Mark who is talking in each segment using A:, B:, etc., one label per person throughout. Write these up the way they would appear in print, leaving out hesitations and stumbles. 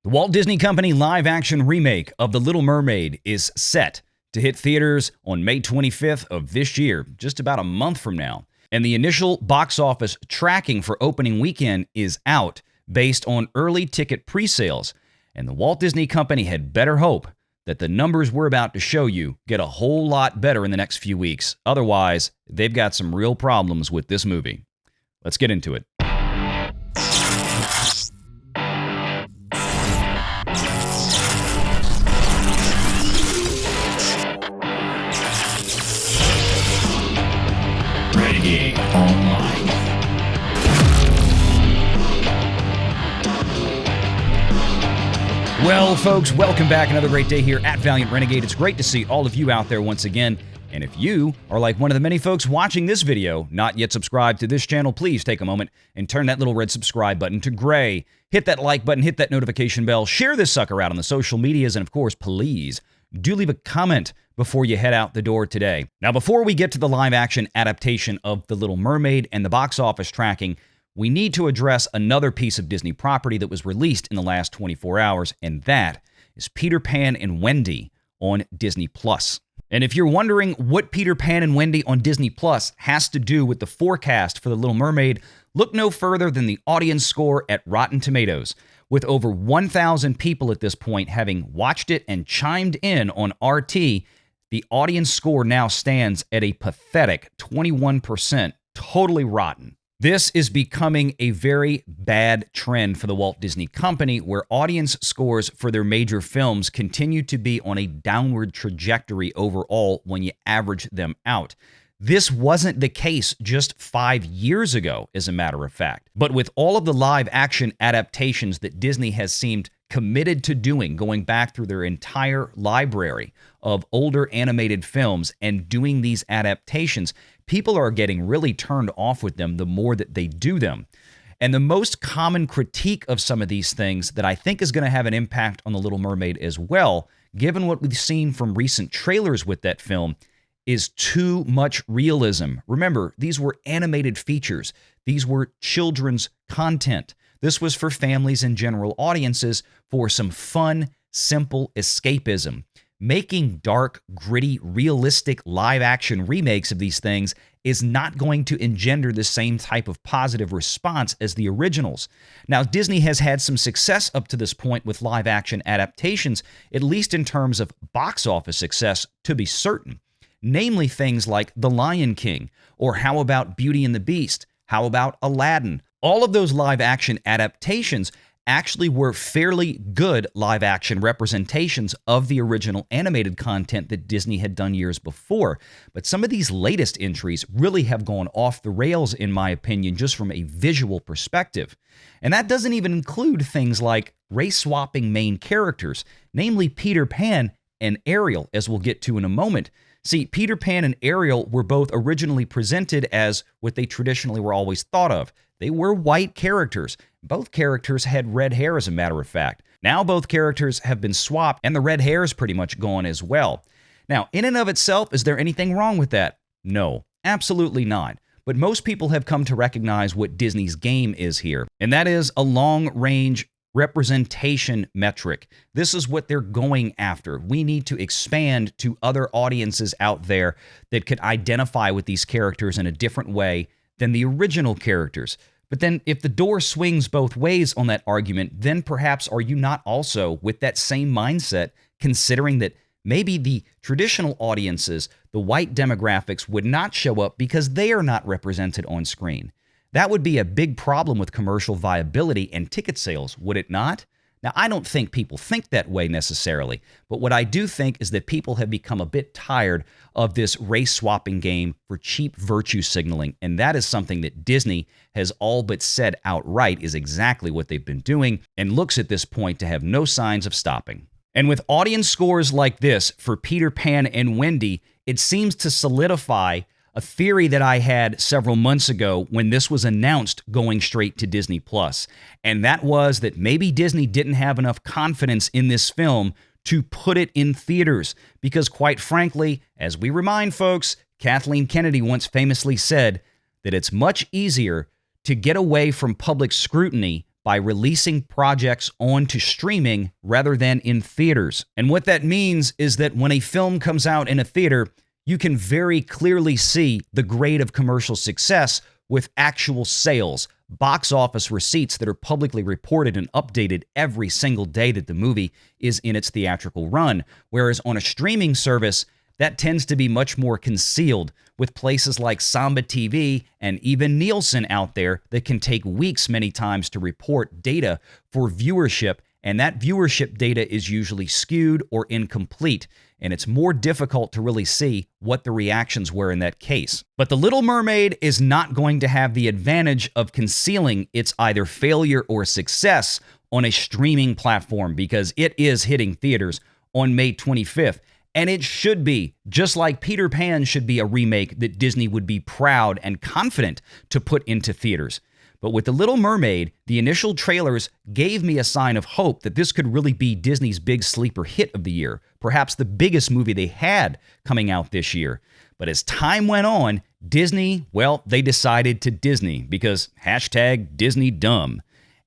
A: The Walt Disney Company live-action remake of The Little Mermaid is set to hit theaters on May 25th of this year, just about a month from now. And the initial box office tracking for opening weekend is out based on early ticket pre-sales. And the Walt Disney Company had better hope that the numbers we're about to show you get a whole lot better in the next few weeks. Otherwise, they've got some real problems with this movie. Let's get into it. Renegade Online. Well, folks, welcome back. Another great day here at Valiant Renegade. It's great to see all of you out there once again. And if you are like one of the many folks watching this video, not yet subscribed to this channel, please take a moment and turn that little red subscribe button to gray. Hit that like button, hit that notification bell, share this sucker out on the social medias, and of course, please do leave a comment before you head out the door today. Now, before we get to the live-action adaptation of The Little Mermaid and the box office tracking, we need to address another piece of Disney property that was released in the last 24 hours, and that is Peter Pan and Wendy on Disney+. And if you're wondering what Peter Pan and Wendy on Disney+ has to do with the forecast for The Little Mermaid, look no further than the audience score at Rotten Tomatoes. With over 1,000 people at this point having watched it and chimed in on RT, the audience score now stands at a pathetic 21%, totally rotten. This is becoming a very bad trend for the Walt Disney Company, where audience scores for their major films continue to be on a downward trajectory overall when you average them out. This wasn't the case just 5 years ago, as a matter of fact. But with all of the live-action adaptations that Disney has seemed committed to doing, going back through their entire library of older animated films and doing these adaptations, people are getting really turned off with them the more that they do them. And the most common critique of some of these things that I think is going to have an impact on The Little Mermaid as well, given what we've seen from recent trailers with that film, is too much realism. Remember, these were animated features. These were children's content. This was for families and general audiences for some fun, simple escapism. Making dark, gritty, realistic live-action remakes of these things is not going to engender the same type of positive response as the originals. Now, Disney has had some success up to this point with live-action adaptations, at least in terms of box office success, to be certain. Namely things like The Lion King, or how about Beauty and the Beast? How about Aladdin? All of those live-action adaptations actually were fairly good live-action representations of the original animated content that Disney had done years before. But some of these latest entries really have gone off the rails, in my opinion, just from a visual perspective. And that doesn't even include things like race-swapping main characters, namely Peter Pan and Ariel, as we'll get to in a moment. See, Peter Pan and Ariel were both originally presented as what they traditionally were always thought of. They were white characters. Both characters had red hair, as a matter of fact. Now both characters have been swapped, and the red hair is pretty much gone as well. Now, in and of itself, is there anything wrong with that? No, absolutely not. But most people have come to recognize what Disney's game is here, and that is a long-range representation metric. This is what they're going after. We need to expand to other audiences out there that could identify with these characters in a different way than the original characters. But then if the door swings both ways on that argument, then perhaps are you not also, with that same mindset, considering that maybe the traditional audiences, the white demographics, would not show up because they are not represented on screen? That would be a big problem with commercial viability and ticket sales, would it not? Now, I don't think people think that way necessarily, but what I do think is that people have become a bit tired of this race-swapping game for cheap virtue signaling, and that is something that Disney has all but said outright is exactly what they've been doing, and looks at this point to have no signs of stopping. And with audience scores like this for Peter Pan and Wendy, it seems to solidify a theory that I had several months ago when this was announced going straight to Disney+. And that was that maybe Disney didn't have enough confidence in this film to put it in theaters. Because quite frankly, as we remind folks, Kathleen Kennedy once famously said that it's much easier to get away from public scrutiny by releasing projects onto streaming rather than in theaters. And what that means is that when a film comes out in a theater, you can very clearly see the grade of commercial success with actual sales, box office receipts that are publicly reported and updated every single day that the movie is in its theatrical run. Whereas on a streaming service, that tends to be much more concealed, with places like Samba TV and even Nielsen out there that can take weeks many times to report data for viewership, and that viewership data is usually skewed or incomplete, and it's more difficult to really see what the reactions were in that case. But The Little Mermaid is not going to have the advantage of concealing its either failure or success on a streaming platform, because it is hitting theaters on May 25th. And it should be, just like Peter Pan should be a remake that Disney would be proud and confident to put into theaters. But with The Little Mermaid, the initial trailers gave me a sign of hope that this could really be Disney's big sleeper hit of the year, perhaps the biggest movie they had coming out this year. But as time went on, Disney, well, they decided to Disney, because hashtag Disney dumb.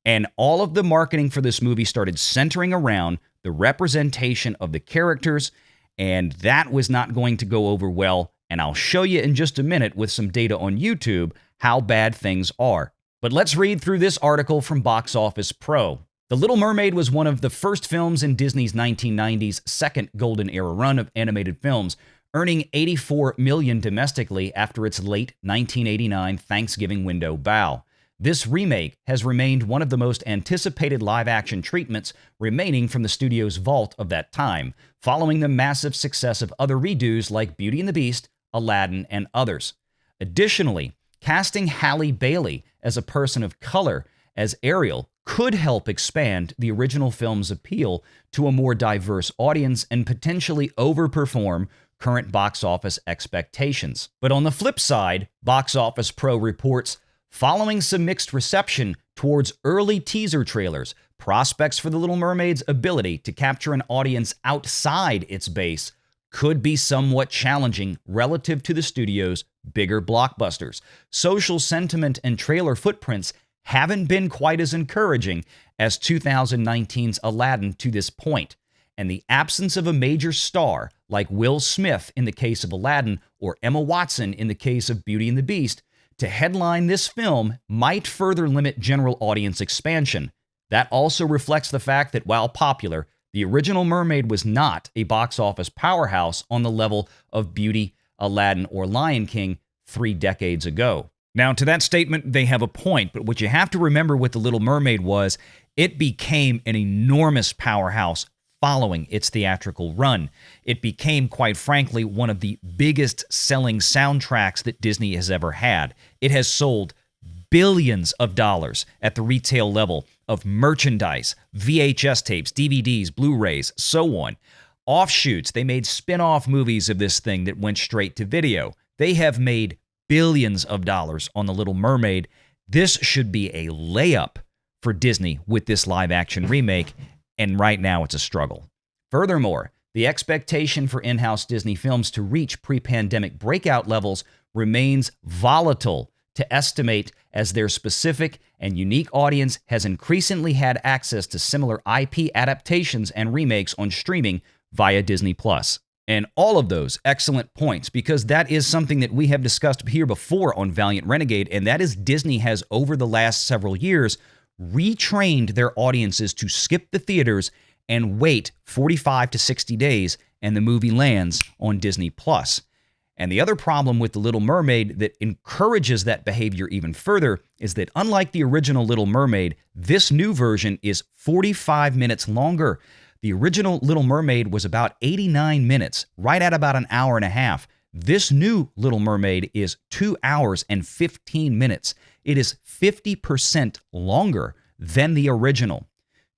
A: And all of the marketing for this movie started centering around the representation of the characters, and that was not going to go over well. And I'll show you in just a minute with some data on YouTube how bad things are. But let's read through this article from Box Office Pro. The Little Mermaid was one of the first films in Disney's 1990s second golden era run of animated films, earning $84 million domestically after its late 1989 Thanksgiving window bow. This remake has remained one of the most anticipated live-action treatments remaining from the studio's vault of that time, following the massive success of other redos like Beauty and the Beast, Aladdin, and others. Additionally, casting Halle Bailey as a person of color as Ariel could help expand the original film's appeal to a more diverse audience and potentially overperform current box office expectations. But on the flip side, Box Office Pro reports, following some mixed reception towards early teaser trailers, prospects for The Little Mermaid's ability to capture an audience outside its base could be somewhat challenging relative to the studio's bigger blockbusters. Social sentiment and trailer footprints haven't been quite as encouraging as 2019's Aladdin to this point, and the absence of a major star like Will Smith in the case of Aladdin or Emma Watson in the case of Beauty and the Beast to headline this film might further limit general audience expansion. That also reflects the fact that while popular, the original Mermaid was not a box office powerhouse on the level of Beauty, Aladdin, or Lion King 3 decades ago. Now, to that statement, they have a point, but what you have to remember with The Little Mermaid was it became an enormous powerhouse following its theatrical run. It became, quite frankly, one of the biggest selling soundtracks that Disney has ever had. It has sold billions of dollars at the retail level of merchandise, VHS tapes, DVDs, Blu-rays, so on. Offshoots, they made spin-off movies of this thing that went straight to video. They have made billions of dollars on The Little Mermaid. This should be a layup for Disney with this live-action remake, and right now it's a struggle. Furthermore, the expectation for in-house Disney films to reach pre-pandemic breakout levels remains volatile to estimate, as their specific and unique audience has increasingly had access to similar IP adaptations and remakes on streaming via Disney+. And all of those excellent points, because that is something that we have discussed here before on Valiant Renegade, and that is Disney has, over the last several years, retrained their audiences to skip the theaters and wait 45 to 60 days, and the movie lands on Disney+. And the other problem with The Little Mermaid that encourages that behavior even further is that, unlike the original Little Mermaid, this new version is 45 minutes longer. The original Little Mermaid was about 89 minutes, right at about an hour and a half. This new Little Mermaid is 2 hours and 15 minutes. It is 50% longer than the original.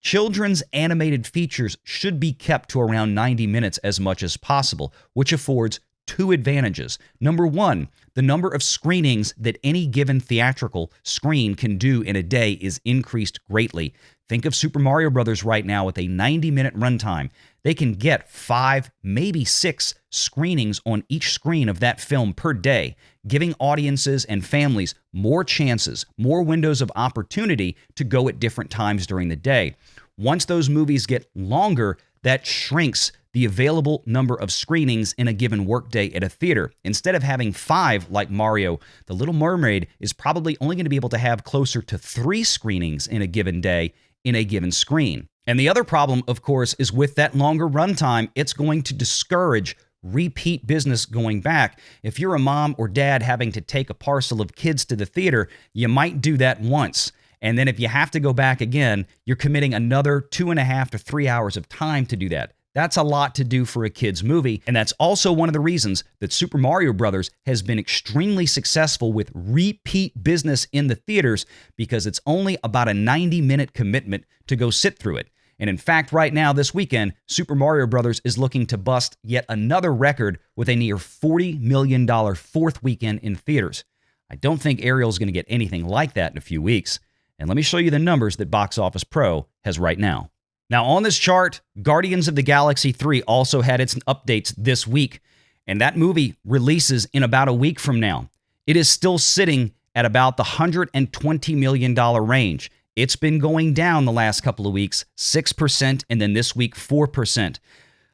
A: Children's animated features should be kept to around 90 minutes as much as possible, which affords two advantages. Number one, the number of screenings that any given theatrical screen can do in a day is increased greatly. Think of Super Mario Bros. Right now with a 90-minute runtime. They can get 5, maybe 6 screenings on each screen of that film per day, giving audiences and families more chances, more windows of opportunity to go at different times during the day. Once those movies get longer, that shrinks the available number of screenings in a given workday at a theater. Instead of having 5 like Mario, The Little Mermaid is probably only going to be able to have closer to 3 screenings in a given day in a given screen. And the other problem, of course, is with that longer runtime, it's going to discourage repeat business going back. If you're a mom or dad having to take a parcel of kids to the theater, you might do that once. And then if you have to go back again, you're committing another 2.5 to 3 hours of time to do that. That's a lot to do for a kid's movie, and that's also one of the reasons that Super Mario Bros. Has been extremely successful with repeat business in the theaters, because it's only about a 90-minute commitment to go sit through it. And in fact, right now, this weekend, Super Mario Bros. Is looking to bust yet another record with a near $40 million fourth weekend in theaters. I don't think Ariel's going to get anything like that in a few weeks. And let me show you the numbers that Box Office Pro has right now. Now, on this chart, Guardians of the Galaxy 3 also had its updates this week, and that movie releases in about a week from now. It is still sitting at about the $120 million range. It's been going down the last couple of weeks, 6%, and then this week, 4%.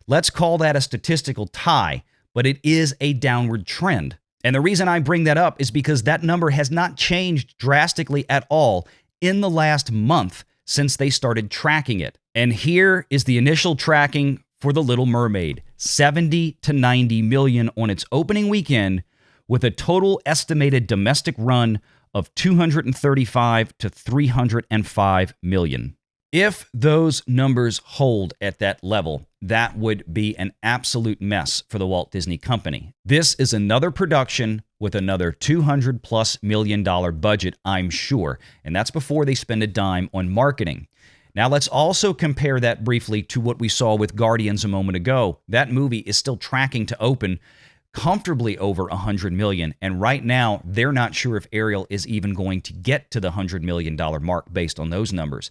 A: Let's call that a statistical tie, but it is a downward trend. And the reason I bring that up is because that number has not changed drastically at all in the last month since they started tracking it. And here is the initial tracking for The Little Mermaid, 70 to 90 million on its opening weekend, with a total estimated domestic run of 235 to 305 million. If those numbers hold at that level, that would be an absolute mess for the Walt Disney Company. This is another production with another $200+ million budget, I'm sure, and that's before they spend a dime on marketing. Now let's also compare that briefly to what we saw with Guardians a moment ago. That movie is still tracking to open comfortably over $100 million, and right now they're not sure if Ariel is even going to get to the $100 million mark based on those numbers.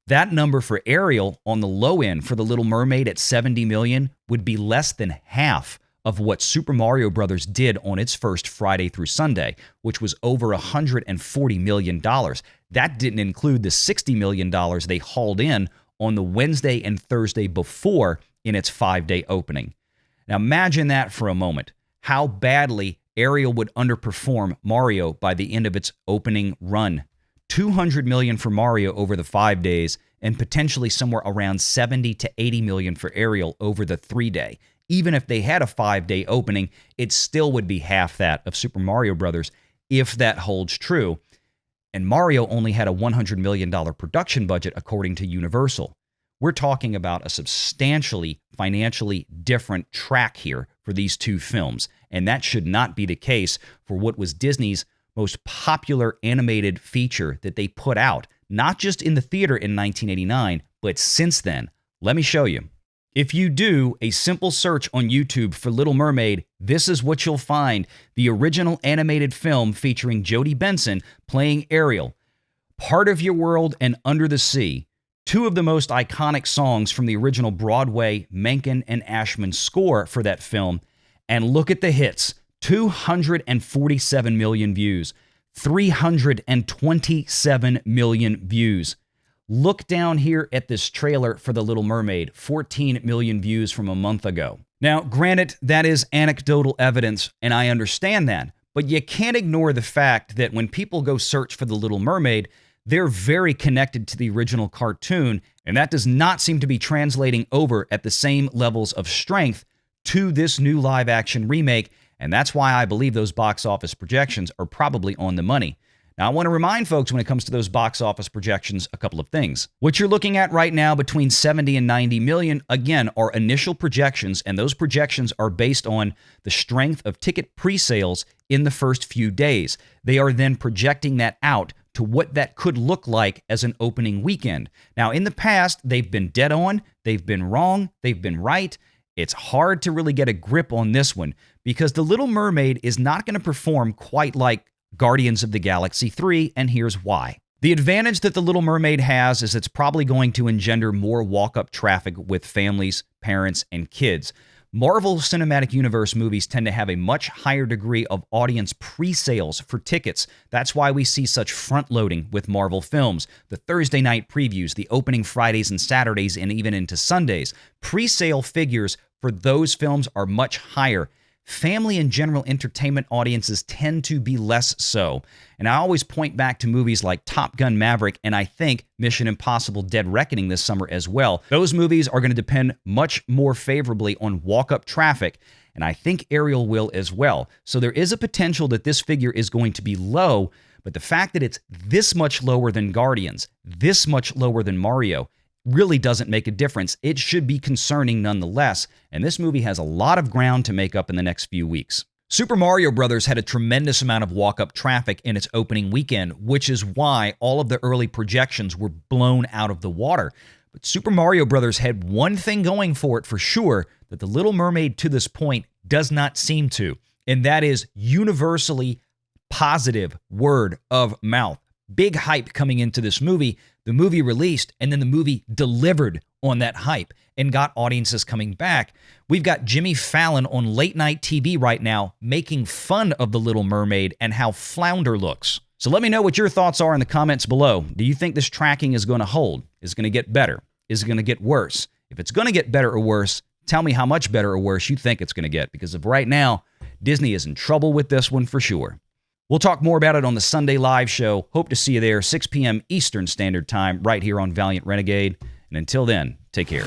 A: That number for Ariel on the low end for The Little Mermaid at $70 million would be less than half of what Super Mario Bros. Did on its first Friday through Sunday, which was over $140 million. That didn't include the $60 million they hauled in on the Wednesday and Thursday before in its 5-day opening. Now imagine that for a moment, how badly Ariel would underperform Mario by the end of its opening run. $200 million for Mario over the 5 days, and potentially somewhere around 70 to 80 million for Ariel over the 3-day. Even if they had a 5-day opening, it still would be half that of Super Mario Bros. If that holds true. And Mario only had a $100 million production budget according to Universal. We're talking about a substantially financially different track here for these two films, and that should not be the case for what was Disney's most popular animated feature that they put out, not just in the theater in 1989, but since then. Let me show you. If you do a simple search on YouTube for Little Mermaid, this is what you'll find: the original animated film featuring Jodie Benson playing Ariel, Part of Your World and Under the Sea, two of the most iconic songs from the original Broadway Menken and Ashman score for that film. And look at the hits: 247 million views, 327 million views. Look down here at this trailer for The Little Mermaid, 14 million views from a month ago. Now, granted, that is anecdotal evidence, and I understand that, but you can't ignore the fact that when people go search for The Little Mermaid, they're very connected to the original cartoon, and that does not seem to be translating over at the same levels of strength to this new live-action remake, and that's why I believe those box office projections are probably on the money. Now, I want to remind folks when it comes to those box office projections a couple of things. What you're looking at right now between 70 and 90 million, again, are initial projections, and those projections are based on the strength of ticket pre-sales in the first few days. They are then projecting that out to what that could look like as an opening weekend. Now, in the past, they've been dead on, they've been wrong, they've been right. It's hard to really get a grip on this one because The Little Mermaid is not going to perform quite like Guardians of the Galaxy 3, and here's why. The advantage that The Little Mermaid has is it's probably going to engender more walk-up traffic with families, parents, and kids. Marvel Cinematic Universe movies tend to have a much higher degree of audience pre-sales for tickets. That's why we see such front-loading with Marvel films. The Thursday night previews, the opening Fridays and Saturdays, and even into Sundays. Pre-sale figures for those films are much higher. Family and general entertainment audiences tend to be less so. And I always point back to movies like Top Gun Maverick and I think Mission Impossible Dead Reckoning this summer as well. Those movies are going to depend much more favorably on walk-up traffic, and I think Ariel will as well. So there is a potential that this figure is going to be low, but the fact that it's this much lower than Guardians, this much lower than Mario, really doesn't make a difference. It should be concerning nonetheless, and this movie has a lot of ground to make up in the next few weeks. Super Mario Bros. Had a tremendous amount of walk-up traffic in its opening weekend, which is why all of the early projections were blown out of the water. But Super Mario Bros. Had one thing going for it for sure that The Little Mermaid to this point does not seem to, and that is universally positive word of mouth. Big hype coming into this movie. The movie released, and then the movie delivered on that hype and got audiences coming back. We've got Jimmy Fallon on late night TV right now making fun of The Little Mermaid and how Flounder looks. So let me know what your thoughts are in the comments below. Do you think this tracking is going to hold? Is it going to get better? Is it going to get worse? If it's going to get better or worse, tell me how much better or worse you think it's going to get, because of right now, Disney is in trouble with this one for sure. We'll talk more about it on the Sunday live show. Hope to see you there, 6 p.m. Eastern Standard Time, right here on Valiant Renegade. And until then, take care.